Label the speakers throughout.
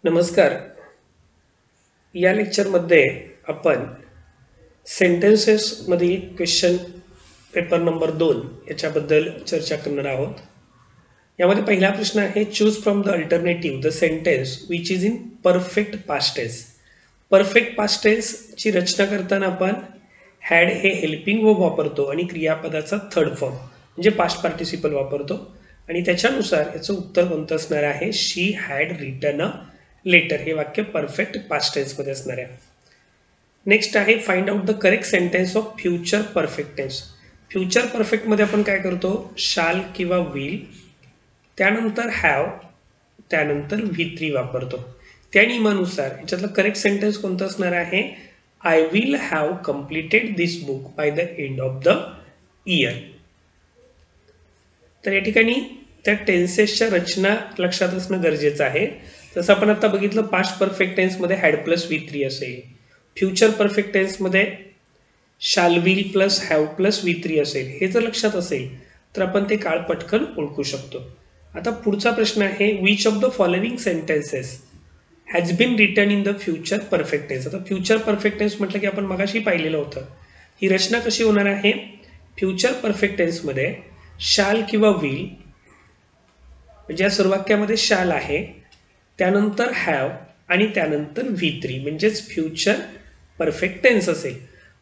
Speaker 1: नमस्कार. या लेक्चरमध्ये आपण सेंटेन्सेसमधील क्वेश्चन पेपर नंबर 2 याच्याबद्दल चर्चा करणार आहोत. यामध्ये पहिला प्रश्न आहे, choose from the alternative the sentence which is in perfect past tense. Perfect past टेन्सची रचना करताना आपण हॅड हे हेल्पिंग वर्ब वापरतो आणि क्रियापदाचा थर्ड फॉर्म म्हणजे पास्ट पार्टिसिपल वापरतो आणि त्याच्यानुसार याचं उत्तर कोणतं असणार आहे, she had written a letter. हे वाक्य परफेक्ट पास्ट टेन्समध्ये असणार आहे. नेक्स्ट आहे, find out the correct sentence of future perfect tense. Future परफेक्टमध्ये आपण काय करतो, शाल किंवा विल, त्यानंतर हॅव, त्यानंतर V3 वापरतो. त्या नियमानुसार याच्यातलं करेक्ट सेंटेन्स कोणतं असणार आहे, I will have completed this book by the end of the year. तर या ठिकाणी त्या टेन्सेसच्या रचना लक्षात असणं गरजेचं आहे. जसं आपण आता बघितलं, पास्ट परफेक्ट टेन्समध्ये हॅड प्लस V3 असेल, future perfect टेन्समध्ये shall will plus have plus V3 असेल. हे जर लक्षात असेल तर आपण ते काळ पटकन ओळखू शकतो. आता पुढचा प्रश्न आहे, which of the following sentences has been written in the future perfect tense. आता फ्युचर परफेक्ट टेन्स म्हटलं की आपण मगाशी पाहिलेलं होतं. ही रचना कशी होणार आहे, फ्युचर परफेक्ट टेन्समध्ये शाल किंवा विल म्हणजे या सर्व वाक्यामध्ये शाल आहे, त्यानंतर हॅव आणि त्यानंतर V3 म्हणजेच फ्युचर परफेक्ट टेन्स असेल.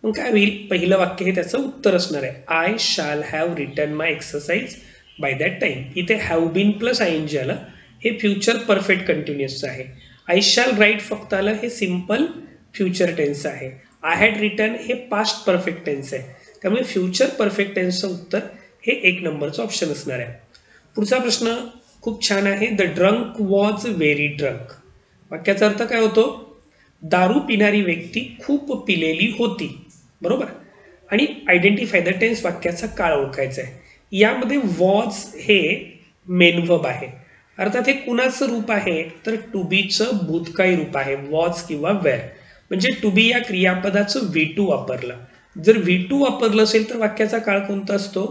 Speaker 1: मग काय होईल, पहिलं वाक्य हे त्याचं उत्तर असणार आहे, I shall have written my exercise by that time. इथे हॅव बीन प्लस ING आलं, हे फ्युचर परफेक्ट कंटिन्युअसचं आहे. आय शाल राईट फक्त आलं, हे सिम्पल फ्युचर टेन्स आहे. आय हॅड रिटन हे पास्ट परफेक्ट टेन्स आहे. त्यामुळे फ्युचर परफेक्ट टेन्सचं उत्तर हे 1 नंबरचं ऑप्शन असणार आहे. पुढचा प्रश्न खूप छान आहे, the drunk was very drunk. वाक्याचा अर्थ काय होतो, दारू पिणारी व्यक्ती खूप पिलेली होती, बरोबर. आणि आयडेंटिफाय द टेन्स, वाक्याचा काळ ओळखायचा आहे. यामध्ये वॉज हे मेन वर्ब आहे, अर्थात हे कुणाचं रूप आहे, तर टू बीचं भूतकाळी रूप आहे, वॉज किंवा वेअर. म्हणजे टू बी या क्रियापदाचं V2 वापरलं. जर V2 वापरलं असेल तर वाक्याचा काळ कोणता असतो,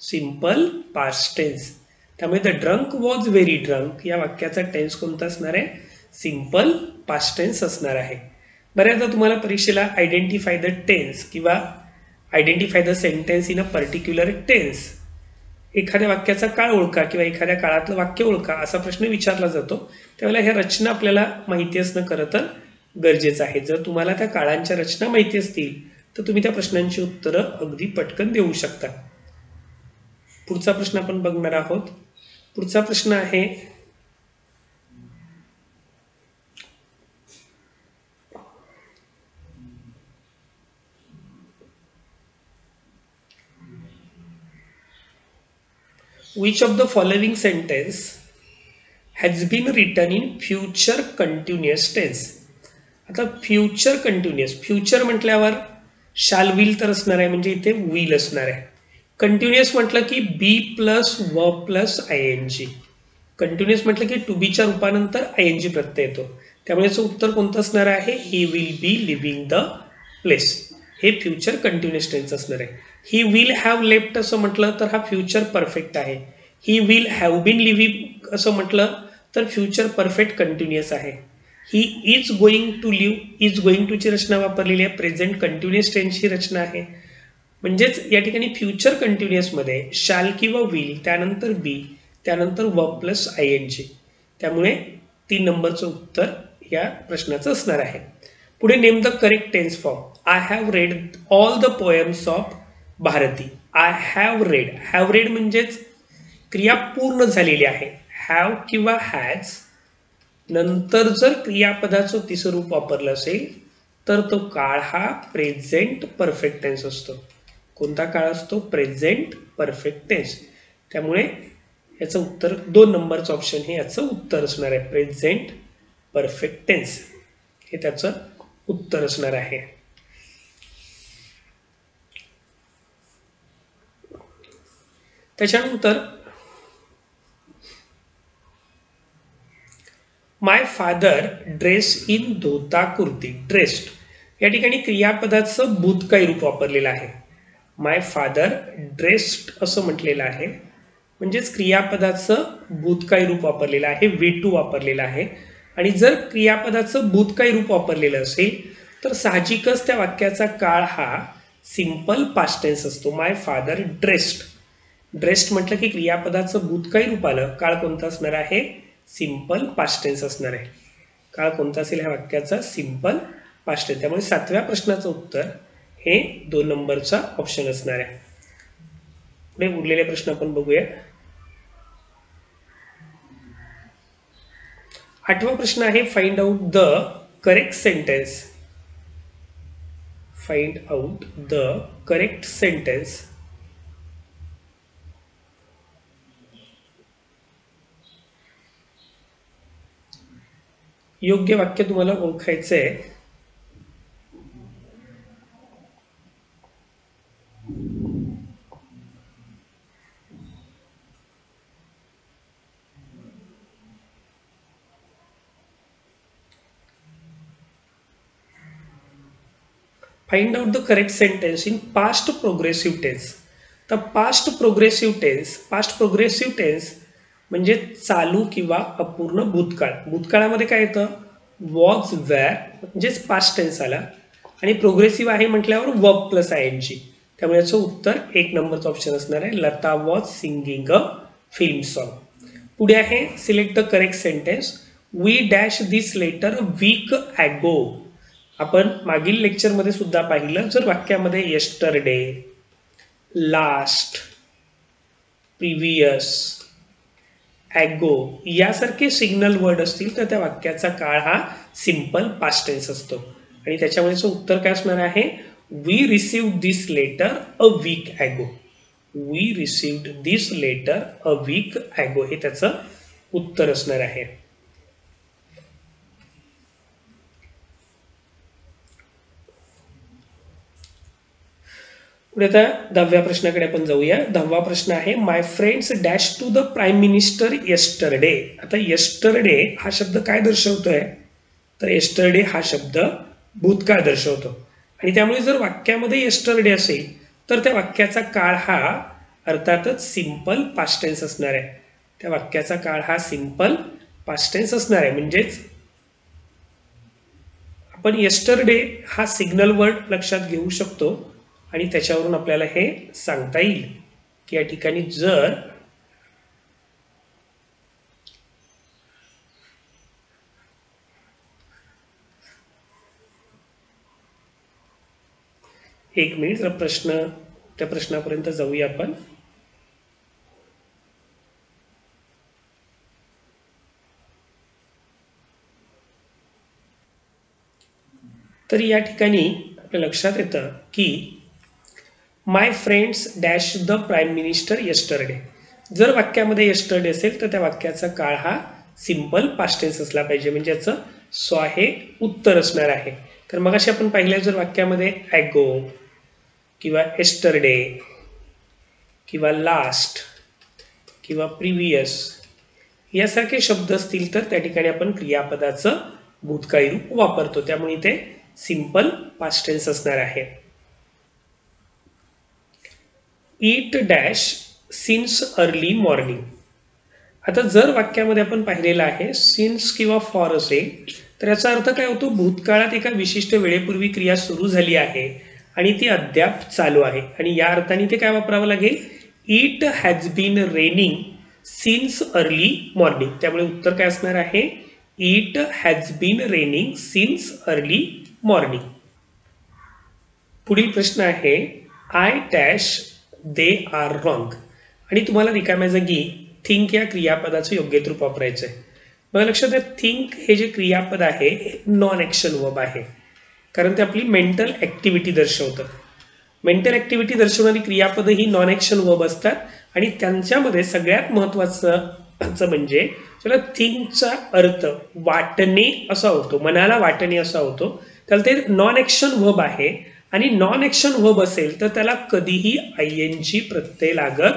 Speaker 1: सिंपल पास्ट टेन्स. त्यामुळे the drunk was very drunk या वाक्याचा टेन्स कोणता असणार आहे, सिंपल पास्ट टेन्स असणार आहे. बऱ्याचदा तुम्हाला परीक्षेला आयडेंटिफाय द टेन्स किंवा identify the sentence in a particular tense, एखाद्या वाक्याचा काळ ओळखा किंवा एखाद्या काळातलं वाक्य ओळखा असा प्रश्न विचारला जातो. त्यावेळेला ह्या रचना आपल्याला माहिती असणं खरं तर गरजेचं आहे. जर तुम्हाला त्या काळांच्या रचना माहिती असतील तर तुम्ही त्या प्रश्नांची उत्तरं अगदी पटकन देऊ शकता. पुढचा प्रश्न आपण बघणार आहोत. पुढचा प्रश्न आहे, which of the following sentence has been written in future continuous tense. आता फ्युचर कंटिन्युअस, फ्युचर म्हटल्यावर शाल विल तर असणार आहे, म्हणजे इथे विल असणार आहे. कंटिन्युअस म्हटलं की बी प्लस व प्लस ING. कंटिन्युअस म्हटलं की टू बीच्या रूपानंतर ING प्रत्यय येतो. त्यामुळे याचं उत्तर कोणतं असणार आहे, he will be living the place. हे फ्युचर कंटिन्युअस टेन्स असणार आहे. ही विल हॅव लेफ्ट असं म्हटलं तर हा फ्युचर परफेक्ट आहे. He will have been living असं म्हटलं तर फ्युचर परफेक्ट कंटिन्युअस आहे. He is going to live, is going टूची रचना वापरलेली आहे, प्रेझेंट कंटिन्युअस टेन्सची रचना आहे. म्हणजेच या ठिकाणी फ्युचर कंटिन्युअसमध्ये शाल किंवा विल, त्यानंतर बी, त्यानंतर व प्लस ING. त्यामुळे 3 नंबरचं उत्तर या प्रश्नाचं असणार आहे. पुढे name the correct tense form. I have read all the poems of Bharati. I have read म्हणजेच क्रिया पूर्ण झालेली आहे. हॅव किंवा हॅज नंतर जर क्रियापदाचं तिसरं रूप वापरलं असेल तर तो काळ हा प्रेझेंट परफेक्ट टेन्स असतो. कोणता काळ असतो, प्रेझेंट परफेक्ट टेन्स. त्यामुळे याचं उत्तर 2 नंबरचं ऑप्शन हे याचं उत्तर असणार आहे, प्रेझेंट परफेक्ट टेन्स हे त्याचं उत्तर असणार आहे. त्याच्यानंतर माय फादर ड्रेस इन धोता कुर्ती. ड्रेस्ड या ठिकाणी क्रियापदाचं भूतकाळी रूप वापरलेलं आहे. माय फादर ड्रेस्ड असं म्हटलेलं आहे, म्हणजेच क्रियापदाचं भूतकाळी रूप वापरलेलं आहे, V2 वापरलेलं आहे. आणि जर क्रियापदाचं भूतकाळी रूप वापरलेलं असेल तर साहजिकच त्या वाक्याचा काळ हा सिंपल पास्ट टेन्स असतो. माय फादर ड्रेस्ड. ड्रेस्ड म्हटलं की क्रियापदाचं भूतकाळी रूप आलं, काळ कोणता असणार आहे? सिंपल पास्ट टेन्स असणार आहे. काळ कोणता असेल ह्या वाक्याचा? Simple past tense. त्यामुळे 7व्या प्रश्नाचं उत्तर हे 2 नंबरचा ऑप्शन असणार आहे. पुढे उरलेले प्रश्न आपण बघूया. 8वा प्रश्न आहे find out the correct sentence. Find out the correct sentence. योग्य वाक्य तुम्हाला ओळखायचं आहे. Find out the correct sentence in past progressive tense. तर पास्ट प्रोग्रेसिव्ह टेन्स म्हणजे चालू किंवा अपूर्ण भूतकाळ. भूतकाळामध्ये काय येतं? वॉज, वेअर म्हणजेच पास्ट टेन्स आला आणि प्रोग्रेसिव्ह आहे म्हटल्यावर वर्ब प्लस ING. त्यामुळे याचं उत्तर 1 नंबरचं ऑप्शन असणार आहे. Lata was singing a film song. पुढे आहे select the correct sentence. We dash this letter week ago. आपण मागील लेक्चरमध्ये सुद्धा पाहिलं, जर वाक्यामध्ये येस्टरडे, लास्ट, प्रिव्हियस, ॲगो यासारखे सिग्नल वर्ड असतील तर त्या वाक्याचा काळ हा सिंपल पास्ट टेन्स असतो. आणि त्याच्यामुळे उत्तर काय असणार आहे? We received this letter a week ago. We received this letter a week ago हे त्याचं उत्तर असणार आहे. पुढे आता 10व्या प्रश्नाकडे आपण जाऊया. 10वा प्रश्न आहे my friends dash to the prime minister yesterday. आता येस्टरडे हा शब्द काय दर्शवतोय? तर येस्टरडे हा शब्द भूतकाळ दर्शवतो आणि त्यामुळे जर वाक्यामध्ये येस्टरडे असेल तर त्या वाक्याचा काळ हा अर्थातच सिंपल पास्ट टेन्स असणार आहे. त्या वाक्याचा काळ हा सिंपल पास्ट टेन्स असणार आहे. म्हणजेच आपण येस्टरडे हा सिग्नल वर्ड लक्षात घेऊ शकतो आणि त्याच्यावरून आपल्याला हे सांगता येईल की या ठिकाणी जर एक मिनिट त्या प्रश्नापर्यंत जाऊया आपण. तर या ठिकाणी आपल्या लक्षात येतं की my friends dash the prime minister yesterday. जर वाक्यामध्ये येस्टरडे असेल तर त्या वाक्याचा काळ हा सिंपल पास्ट टेन्स असला पाहिजे. म्हणजे याचं हे उत्तर असणार आहे. कारण मग अशी आपण पाहिलं, जर वाक्यामध्ये ॲगो किंवा येस्टरडे किंवा लास्ट किंवा प्रिव्हियस यासारखे शब्द असतील तर त्या ठिकाणी आपण क्रियापदाचं भूतकाळी रूप वापरतो. त्यामुळे ते सिंपल पास्ट टेन्स असणार आहे. ईट डॅश सिन्स अर्ली मॉर्निंग. आता जर वाक्यामध्ये आपण पाहिलेलं आहे सिन्स किंवा फॉर असेल तर याचा अर्थ काय होतो? भूतकाळात एका विशिष्ट वेळेपूर्वी क्रिया सुरू झाली आहे आणि ती अद्याप चालू आहे. आणि या अर्थाने ते काय वापरावं लागेल? It has been raining since early morning. त्यामुळे उत्तर काय असणार आहे? It has been raining since early morning. पुढील प्रश्न आहे I dash they are wrong. आणि तुम्हाला रिकाम्या जागी थिंक या क्रियापदाचं योग्य रूप वापरायचं आहे. मला लक्षात आहे थिंक हे जे क्रियापद आहे नॉन ॲक्शन वर्ब आहे, कारण ते आपली मेंटल ॲक्टिव्हिटी दर्शवतं. मेंटल ॲक्टिव्हिटी दर्शवणारी क्रियापद ही नॉन ॲक्शन वर्ब असतात आणि त्यांच्यामध्ये सगळ्यात महत्त्वाचं म्हणजे त्याला थिंकचा अर्थ वाटणे असा होतो, मनाला वाटणे असा होतो. त्याला ते नॉन ॲक्शन वर्ब आहे आणि नॉन ॲक्शन वर्ब असेल तर त्याला कधीही ING प्रत्यय लागत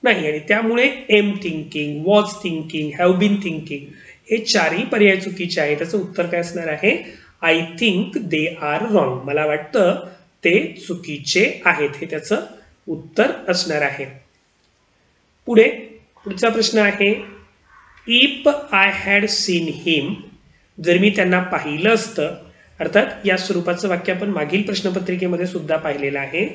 Speaker 1: नाही. आणि त्यामुळे am thinking, was thinking, have been thinking हे चारही पर्याय चुकीचे आहे. त्याचं उत्तर काय असणार आहे? I think they are wrong. मला वाटतं ते चुकीचे आहेत, हे त्याचं उत्तर असणार आहे. पुढचा प्रश्न आहे if I had seen him जर मी त्यांना पाहिलं असतं, अर्थात या स्वरूपाचं वाक्य आपण मागील प्रश्नपत्रिकेमध्ये सुद्धा पाहिलेलं आहे.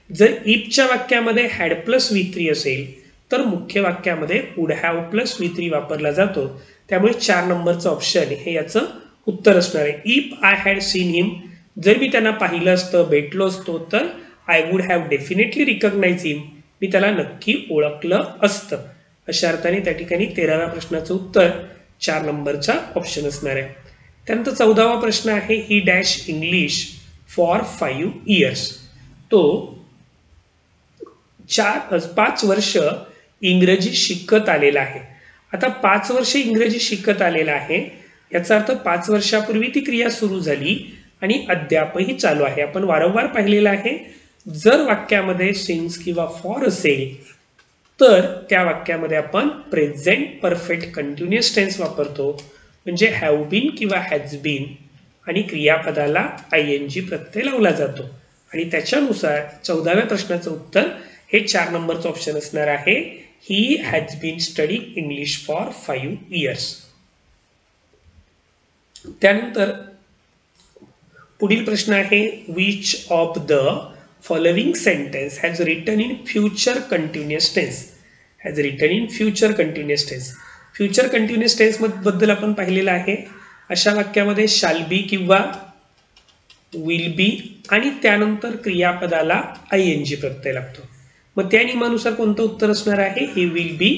Speaker 1: जर इफच्या वाक्यामध्ये हॅड प्लस V3 असेल तर मुख्य वाक्यामध्ये वुड हॅव प्लस V3 वापरला जातो. त्यामुळे 4 नंबरचं ऑप्शन हे याचं उत्तर असणार आहे. If I had seen him, जर मी त्यांना पाहिलं असतं, भेटलो असतो, तर I would have definitely recognise him, मी त्याला नक्की ओळखलं असतं. अशा अर्थाने त्या ठिकाणी 13व्या प्रश्नाचं उत्तर 4 नंबरचा ऑप्शन असणार आहे. त्यानंतर 14वा प्रश्न आहे ही डॅश इंग्लिश फॉर 5 इयर्स. तो 5 वर्ष इंग्रजी शिकत आलेला आहे. आता 5 वर्ष इंग्रजी शिकत आलेला आहे याचा अर्थ 5 वर्षापूर्वी ती क्रिया सुरू झाली आणि अद्यापही चालू आहे. आपण वारंवार पाहिलेलं आहे, जर वाक्यामध्ये सिन्स किंवा फॉर असेल तर त्या वाक्यामध्ये आपण प्रेझेंट परफेक्ट कंटिन्युअस टेन्स वापरतो, म्हणजे हॅव बीन किंवा हॅज बीन आणि क्रियापदाला ING प्रत्यय लावला जातो. आणि त्याच्यानुसार 14व्या प्रश्नाचं उत्तर हे 4 नंबरचं ऑप्शन असणार आहे. He has been studying English for 5 years. त्यानंतर पुढील प्रश्न आहे which of the following sentence has written in future continuous tense. Has written in future continuous tense. Future continuous tense बद्दल आपण पाहिलेलं आहे. अशा वाक्यामध्ये शाल बी किंवा विल बी आणि त्यानंतर क्रियापदाला ING प्रत्यय लागतो. मग त्या नियमानुसार कोणतं उत्तर असणार आहे? He will be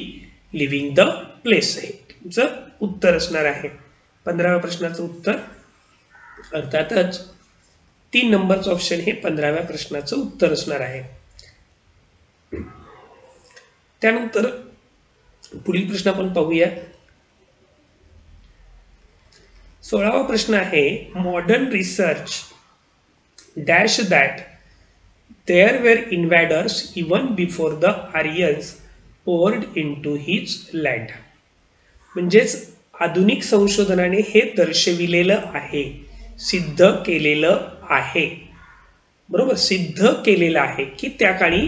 Speaker 1: living the place हे तुमचं उत्तर असणार आहे. 15व्या प्रश्नाचं उत्तर अर्थातच 3 नंबरचं ऑप्शन हे 15व्या प्रश्नाचं उत्तर असणार आहे. त्यानंतर पुढील प्रश्न आपण पाहूया. 16वा प्रश्न आहे modern research dash that there were invaders even before the Aryans poured into his land. म्हणजेच आधुनिक संशोधनाने हे दर्शविलेलं आहे, सिद्ध केलेलं आहे, बरोबर, सिद्ध केलेलं आहे की त्या काळी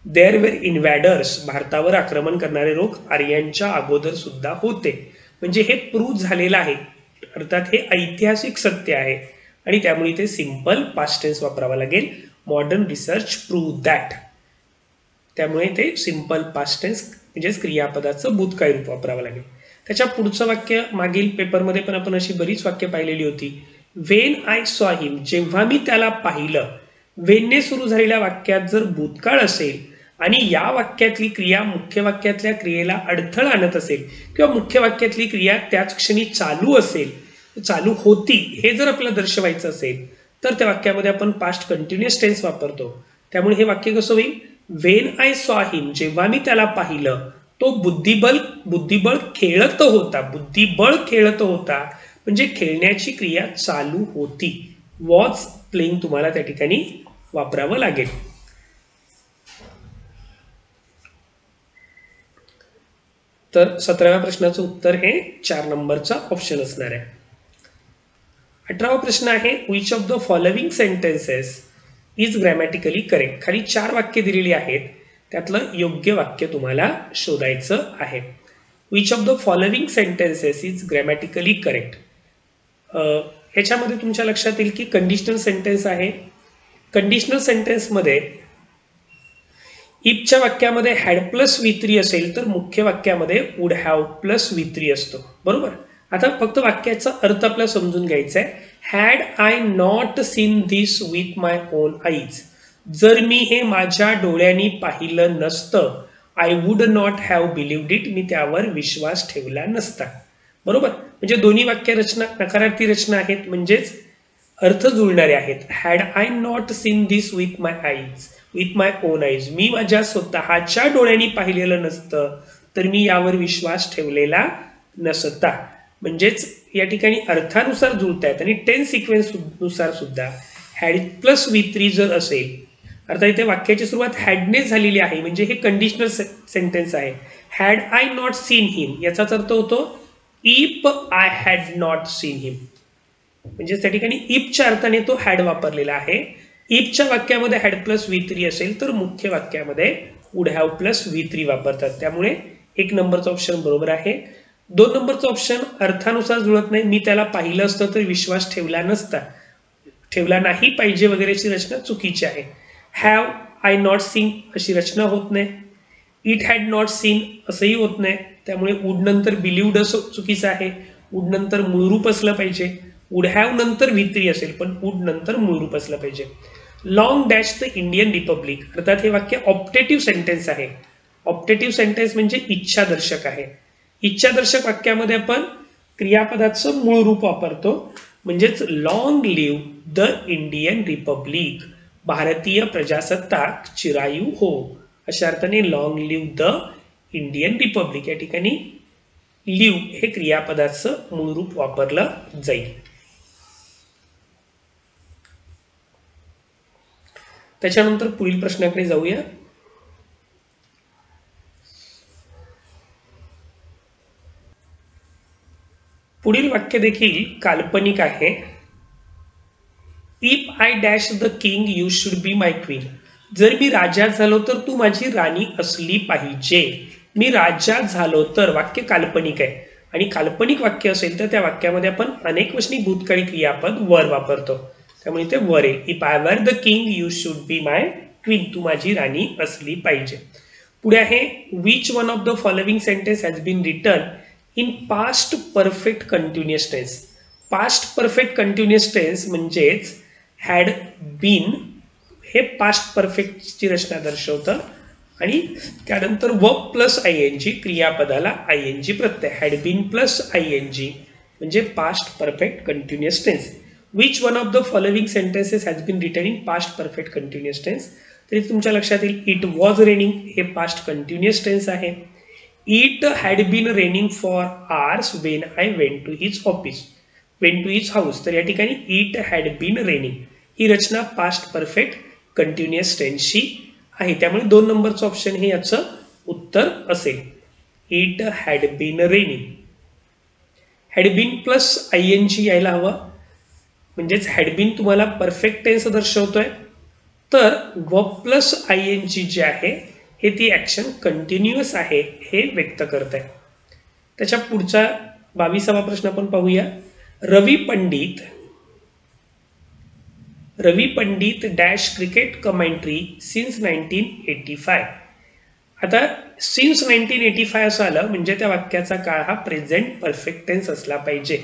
Speaker 1: देअर वेर इन्व्हेडर्स, भारतावर आक्रमण करणारे लोक आर्यांच्या अगोदर सुद्धा होते. म्हणजे हे प्रूव्ह झालेलं आहे, अर्थात हे ऐतिहासिक सत्य आहे आणि त्यामुळे ते सिंपल पास्ट टेन्स वापरावा लागेल. मॉडर्न रिसर्च प्रूव्ह दॅट, त्यामुळे ते सिंपल पास्ट टेन्स म्हणजेच क्रियापदाचं भूतकाळी रूप वापरावं लागेल. त्याच्या पुढचं वाक्य मागील पेपरमध्ये पण आपण अशी बरीच वाक्य पाहिलेली होती. वेन आय सॉ हिम, जेव्हा मी त्याला पाहिलं. वेनने सुरू झालेल्या वाक्यात जर भूतकाळ असेल आणि या वाक्यातली क्रिया मुख्य वाक्यातल्या क्रियेला अडथळा आणत असेल किंवा मुख्य वाक्यातली क्रिया त्याच क्षणी चालू असेल, चालू होती, हे जर आपल्याला दर्शवायचं असेल तर त्या वाक्यामध्ये आपण पास्ट कंटिन्युअस टेन्स वापरतो. त्यामुळे हे वाक्य कसं होईल? वेन आय सॉ हिम, जेव्हा मी त्याला पाहिलं, तो बुद्धिबळ खेळत होता. बुद्धिबळ खेळत होता म्हणजे खेळण्याची क्रिया चालू होती. वॉज प्लेइंग तुम्हाला त्या ठिकाणी वापरावं लागेल. तर 17व्या प्रश्नाचं उत्तर हे 4 नंबरचा ऑप्शन असणार आहे. 18वा प्रश्न आहे which of the following sentences is grammatically correct. खाली 4 वाक्य दिलेली आहेत, त्यातलं योग्य वाक्य तुम्हाला शोधायचं आहे. Which of the following sentences is grammatically correct. ह्याच्यामध्ये तुमच्या लक्षात येईल की कंडिशनल सेंटेन्स आहे. कंडिशनल सेंटेन्समध्ये इफच्या वाक्यामध्ये हॅड प्लस V3 असेल तर मुख्य वाक्यामध्ये वुड हॅव प्लस V3 असतो, बरोबर. आता फक्त वाक्याचा अर्थ आपल्याला समजून घ्यायचा आहे. Had I not seen this with my own eyes, जर मी हे माझ्या डोळ्यांनी पाहिलं नसतं, I would not have believed it, मी त्यावर विश्वास ठेवला नसता, बरोबर. म्हणजे दोन्ही वाक्य रचना नकारार्थी रचना आहेत, म्हणजेच अर्थ जुळणारे आहेत. Had I not seen this with my eyes, with my own eyes, मी माझ्या स्वतःच्या डोळ्यांनी पाहिलेलं नसतं तर मी यावर विश्वास ठेवलेला नसता. म्हणजेच या ठिकाणी अर्थानुसार जुळतायत आणि टेन्स सिक्वेन्स नुसार सुद्धा हॅड प्लस V3 जर असेल, अर्थात इथे वाक्याची सुरुवात हॅडने झालेली आहे, म्हणजे हे कंडिशनल सेंटेन्स आहे. Had I not seen him याचाच अर्थ होतो if I had not seen him, म्हणजे त्या ठिकाणी इफच्या अर्थाने तो हॅड वापरलेला आहे. इफच्या वाक्यामध्ये हॅड प्लस V3 असेल तर मुख्य वाक्यामध्ये वुड हॅव प्लस V3 वापरतात. त्यामुळे 1 नंबरचा ऑप्शन बरोबर आहे. 2 नंबरचा ऑप्शन अर्थानुसार जुळत नाही, मी त्याला पाहिलं असतं तर विश्वास ठेवला नाही पाहिजे वगैरेची रचना चुकीची आहे. हॅव आय नॉट सीन अशी रचना होत नाही. इट हॅड नॉट सीन असंही होत नाही. त्यामुळे वुड नंतर बिलिव्ड असं चुकीचं आहे. वुड नंतर मूळरूप असलं पाहिजे. वुड हॅव नंतर V3 असेल, पण वुड नंतर मूळरूप असलं पाहिजे. Long dash the Indian Republic, अर्थात हे वाक्य ऑप्टेटिव्ह सेंटेन्स आहे. ऑप्टेटिव्ह सेंटेन्स म्हणजे इच्छादर्शक आहे. इच्छादर्शक वाक्यामध्ये आपण क्रियापदाचं मूळ रूप वापरतो, म्हणजेच long live the Indian republic, भारतीय प्रजासत्ताक चिरायू हो, अशा अर्थाने long live the Indian republic या ठिकाणी लिव्ह हे क्रियापदाचं मूळ रूप वापरलं जाईल. त्याच्यानंतर पुढील प्रश्नाकडे जाऊया. पुढील वाक्य देखील काल्पनिक आहे. If I dash the king you should be my queen, जर मी राजा झालो तर तू माझी राणी असली पाहिजे. मी राजा झालो तर, वाक्य काल्पनिक आहे आणि काल्पनिक वाक्य असेल तर त्या वाक्यामध्ये आपण अनेकवचनी भूतकाळी क्रियापद वर वापरतो, त्यामुळे ते वर आहे. If I were the king you should be my queen, तू माझी राणी असली पाहिजे. पुढे आहे which one of the following sentence has been written in past perfect continuous tense. Past perfect continuous tense म्हणजेच हॅड बीन हे पास्ट परफेक्टची रचना दर्शवतं आणि त्यानंतर वर्ब प्लस ING, क्रियापदाला ING प्रत्यय, हॅड बीन प्लस ING म्हणजे past perfect continuous tense. Which one of the following sentences has been written in past perfect continuous tense, तरी तुमच्या लक्षात येईल इट वॉज रेनिंग हे पास्ट कंटिन्युअस टेन्स आहे. It had been raining for hours when I went to his office, went to his house, तर या ठिकाणी it had been raining ही रचना पास्ट परफेक्ट कंटिन्युअस टेन्सची आहे. त्यामुळे 2 नंबरचं ऑप्शन हे याचं उत्तर असेल. It had been raining, had been plus ING यायला हवं, म्हणजेच हॅड बीन तुम्हाला परफेक्ट टेन्स दर्शवतोय, तर वर्ब प्लस ING जे आहे हे ती ऍक्शन कंटिन्युअस आहे हे व्यक्त करत आहे. त्याच्या पुढचा 22वा प्रश्न आपण पाहूया. Ravi Pandit dash cricket commentary since 1985. आता सिन्स 1985 असं आलं म्हणजे त्या वाक्याचा काळ हा प्रेझेंट परफेक्ट टेन्स असला पाहिजे,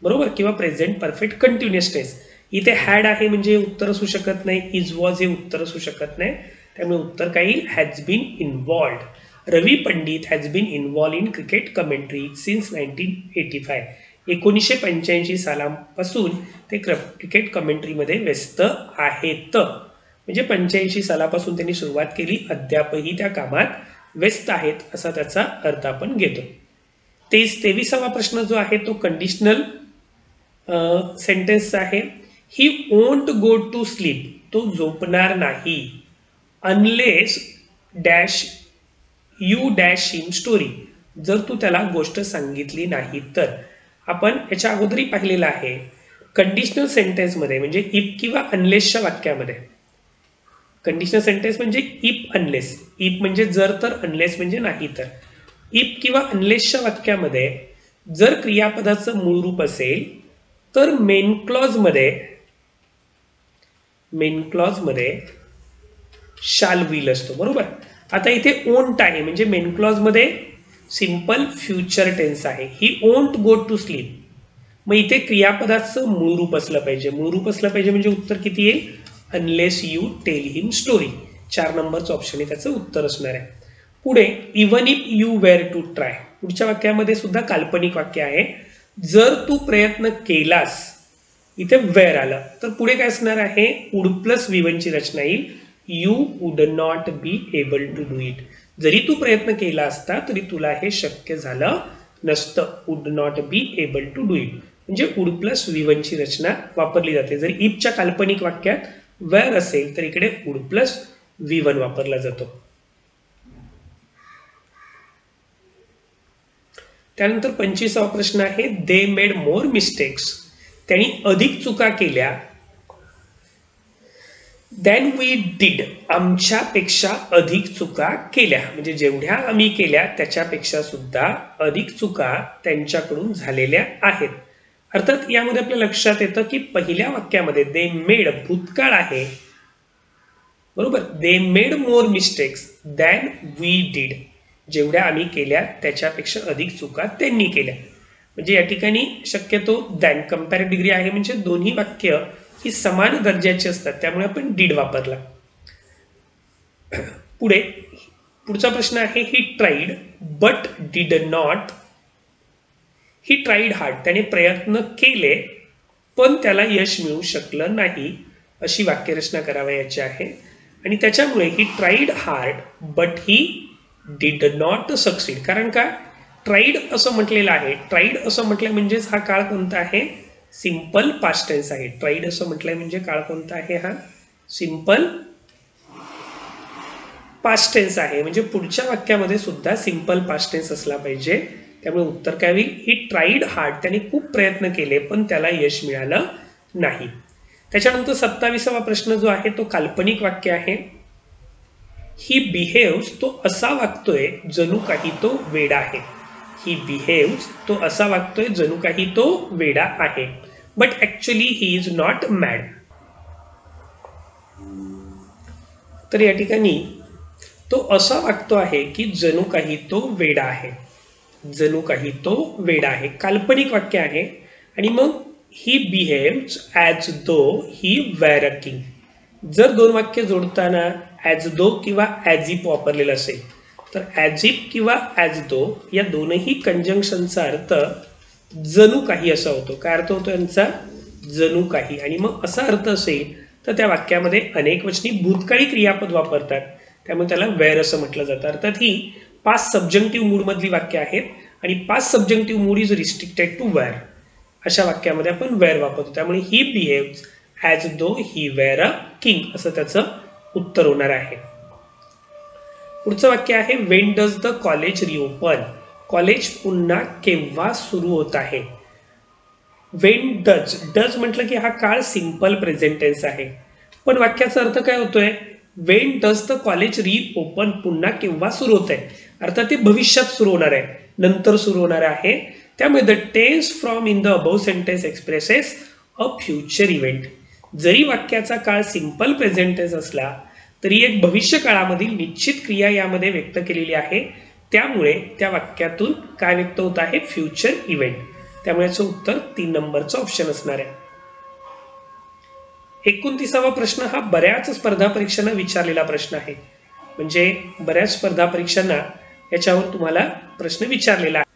Speaker 1: बरोबर, किंवा प्रेझेंट परफेक्ट कंटिन्युअस टेन्स. इथे हॅड आहे म्हणजे उत्तर असू शकत नाही, इज वॉज हे उत्तर असू शकत नाही, त्यामुळे उत्तर काय येईल, has been involved. Ravi Pandit has been involve in cricket commentary since 1985. 1985 सालापासून ते क्रिकेट कमेंट्रीमध्ये व्यस्त आहेत, म्हणजे 85 सालापासून त्यांनी सुरुवात केली, अद्यापही त्या कामात व्यस्त आहेत असा त्याचा अर्थ आपण घेतो. 23वा प्रश्न जो आहे तो कंडिशनल सेंटेन्स आहे. He won't go to sleep, तो झोपणार नाही, unless dash you dash in story, जर तू त्याला गोष्ट सांगितली नाही तर. आपण याच्या अगोदरही पाहिलेलं आहे कंडिशनल सेंटेन्स मध्ये, म्हणजे इफ किंवा अनलेसच्या वाक्यामध्ये. कंडिशनल सेंटेन्स म्हणजे इफ अनलेस, इफ म्हणजे जर तर, अनलेस म्हणजे नाही तर. इफ किंवा अनलेसच्या वाक्यामध्ये जर क्रियापदाचं मूळ रूप असेल तर मेन क्लॉज मध्ये शाल विल असतो, बरोबर. आता इथे ओंट आहे म्हणजे मेन क्लॉज मध्ये सिंपल फ्युचर टेन्स आहे. ही ओंट गो टू स्लीप, मग इथे क्रियापदाचं मूळ रूप असलं पाहिजे. मूळ रूप असलं पाहिजे म्हणजे उत्तर किती येईल, unless you tell him story. 4 नंबरचं ऑप्शन आहे त्याचं उत्तर असणार आहे. पुढे even if you were to try, पुढच्या वाक्यामध्ये सुद्धा काल्पनिक वाक्य आहे. जर तू प्रयत्न केलास, इथे वेअर आलं तर पुढे काय असणार आहे, वुड प्लस V1 ची रचना येईल. You would not be able to do it, जरी तू प्रयत्न केला असता तरी तुला हे शक्य झालं नसतं. Would not be able to do it म्हणजे वुड प्लस V1 ची रचना वापरली जाते. जर इफच्या काल्पनिक वाक्यात वेअर असेल तर इकडे वुड प्लस V1 वापरला जातो. त्यानंतर 25वा प्रश्न आहे. दे मेड मोर मिस्टेक्स, त्यांनी अधिक चुका केल्या. दॅन वी डिड, आमच्यापेक्षा अधिक चुका केल्या, म्हणजे जेवढ्या आम्ही केल्या त्याच्यापेक्षा सुद्धा अधिक चुका त्यांच्याकडून झालेल्या आहेत. अर्थात यामध्ये आपल्या लक्षात येतं की पहिल्या वाक्यामध्ये दे मेड भूतकाळ आहे, बरोबर. They made more mistakes than we did, जेवढ्या आम्ही केल्या त्याच्यापेक्षा अधिक चुका त्यांनी केल्या. म्हणजे या ठिकाणी शक्यतो दॅन कंपॅरेटिव्ह डिग्री आहे, म्हणजे दोन्ही वाक्य ही समान दर्जाची असतात, त्यामुळे आपण डिड वापरला. पुढचा प्रश्न आहे ही tried but did not. He tried hard, त्याने प्रयत्न केले पण त्याला यश मिळू शकलं नाही, अशी वाक्यरचना करावयाची आहे. आणि त्याच्यामुळे ही tried hard but he did not succeed. कारण का ट्राईड असं म्हटलेलं आहे, ट्राईड असं म्हटलं म्हणजेच हा काळ कोणता आहे, सिंपल पास्ट टेन्स आहे. ट्राईड असं म्हटलंय म्हणजे काळ कोणता आहे, हा सिंपल पास्ट टेन्स आहे. म्हणजे पुढच्या वाक्यामध्ये सुद्धा सिंपल पास्ट टेन्स असला पाहिजे. त्यामुळे उत्तर काय होईल, ही ट्राईड हार्ड, त्याने खूप प्रयत्न केले पण त्याला यश मिळालं नाही. त्याच्यानंतर 27वा प्रश्न जो आहे तो काल्पनिक वाक्य आहे. ही बिहेव्स, तो असा वागतोय जणू काही तो वेडा आहे. ही बिहेव्स, तो असा वागतोय जणू काही तो वेडा आहे. But actually he is not mad. तर या ठिकाणी तो असा वागतो आहे की जणू काही तो वेडा आहे, जणू काही तो वेडा आहे. काल्पनिक वाक्य आहे. आणि मग he behaves as though he were a king. जर दोन वाक्य जोडताना ॲज दो किंवा ॲज इफ वापरलेलं असेल तर ॲज इफ किंवा ॲज दो या दोनही कंजंक्शनचा अर्थ जणू काही असा होतो. काय अर्थ होतो यांचा, जणू काही. आणि मग असा अर्थ असेल तर त्या वाक्यामध्ये अनेक वचनी भूतकाळी क्रियापद वापरतात, त्यामुळे त्याला वेअर असं म्हटलं जातं. अर्थात ही पास्ट सब्जंक्टिव्ह मूड मधली वाक्य आहेत आणि past subjunctive mood is restricted to were. अशा वाक्यामध्ये आपण वेअर वापरतो. त्यामुळे he behaves as though he were a king, असं त्याचं उत्तर होणार आहे. पुढचं वाक्य आहे when does the college reopen. College पुन्हा केव्हा सुरू होत आहे. वेन डज, डज म्हटलं की हा काळ सिंपल प्रेझेंट टेन्स आहे, पण वाक्याचा अर्थ काय होतोय, Wien does the college reopen, पुन्हा केव्हा सुरू होत आहे. अर्थात ते भविष्यात सुरू होणार आहे, नंतर सुरू होणार आहे. त्यामुळे the tense from in the above sentence expresses a future event. जरी वाक्याचा काळ सिंपल प्रेझेंट टेन्स असला तरी एक भविष्य काळामधील निश्चित क्रिया यामध्ये व्यक्त केलेली आहे. त्यामुळे त्या वाक्यातून काय व्यक्त होत आहे, फ्युचर इव्हेंट. त्यामुळे याचं उत्तर 3 नंबरचं ऑप्शन असणार आहे. 29वा प्रश्न हा बऱ्याच स्पर्धा परीक्षांना विचारलेला प्रश्न आहे. म्हणजे बऱ्याच स्पर्धा परीक्षांना याच्यावर तुम्हाला प्रश्न विचारलेला आहे.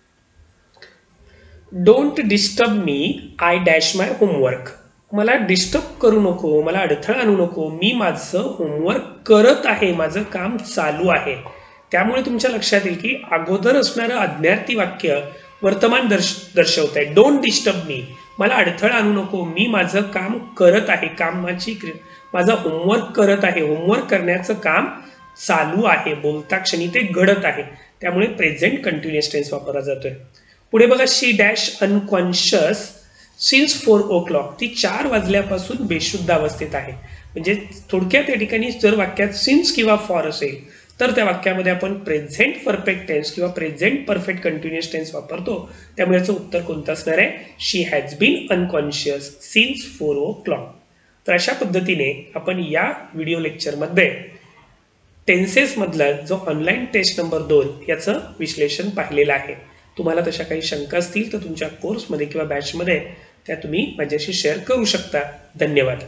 Speaker 1: Don't disturb me, I dash my homework. मला डिस्टर्ब करू नको, मला अडथळा आणू नको, मी माझं होमवर्क करत आहे, माझं काम चालू आहे. त्यामुळे तुमच्या लक्षात येईल की अगोदर असणारं अज्ञार्थी वाक्य वर्तमान दर्शवत आहे. डोंट डिस्टर्ब मी, मला अडथळा आणू नको, मी माझं काम करत आहे, माझं होमवर्क करत आहे, होमवर्क करण्याचं काम चालू आहे, बोलता क्षणी ते घडत आहे. त्यामुळे प्रेझेंट कंटिन्युअस टेन्स वापरला जातोय. पुढे बघा, शी डॅश अनकॉन्शियस सिन्स 4 o'clock. ती 4 वाजल्यापासून बेशुद्ध अवस्थेत आहे. म्हणजे थोडक्यात या ठिकाणी जर वाक्यात सिन्स किंवा फॉर असेल तर त्या वाक्यामध्ये आपण प्रेझेंट परफेक्ट टेन्स किंवा प्रेझेंट परफेक्ट कंटिन्युअस टेन्स वापरतो. त्यामुळे याचं उत्तर कोणतं असणार आहे, she has been unconscious since 4 o'clock. तर अशा पद्धतीने आपण या व्हिडिओ लेक्चरमध्ये टेन्सेस मधला जो ऑनलाईन टेस्ट नंबर 2 याचं विश्लेषण पाहिलेलं आहे. तुम्हाला तशा काही शंका असतील तर तुमच्या कोर्समध्ये किंवा बॅचमध्ये त्या तुम्ही माझ्याशी शेअर करू शकता. धन्यवाद.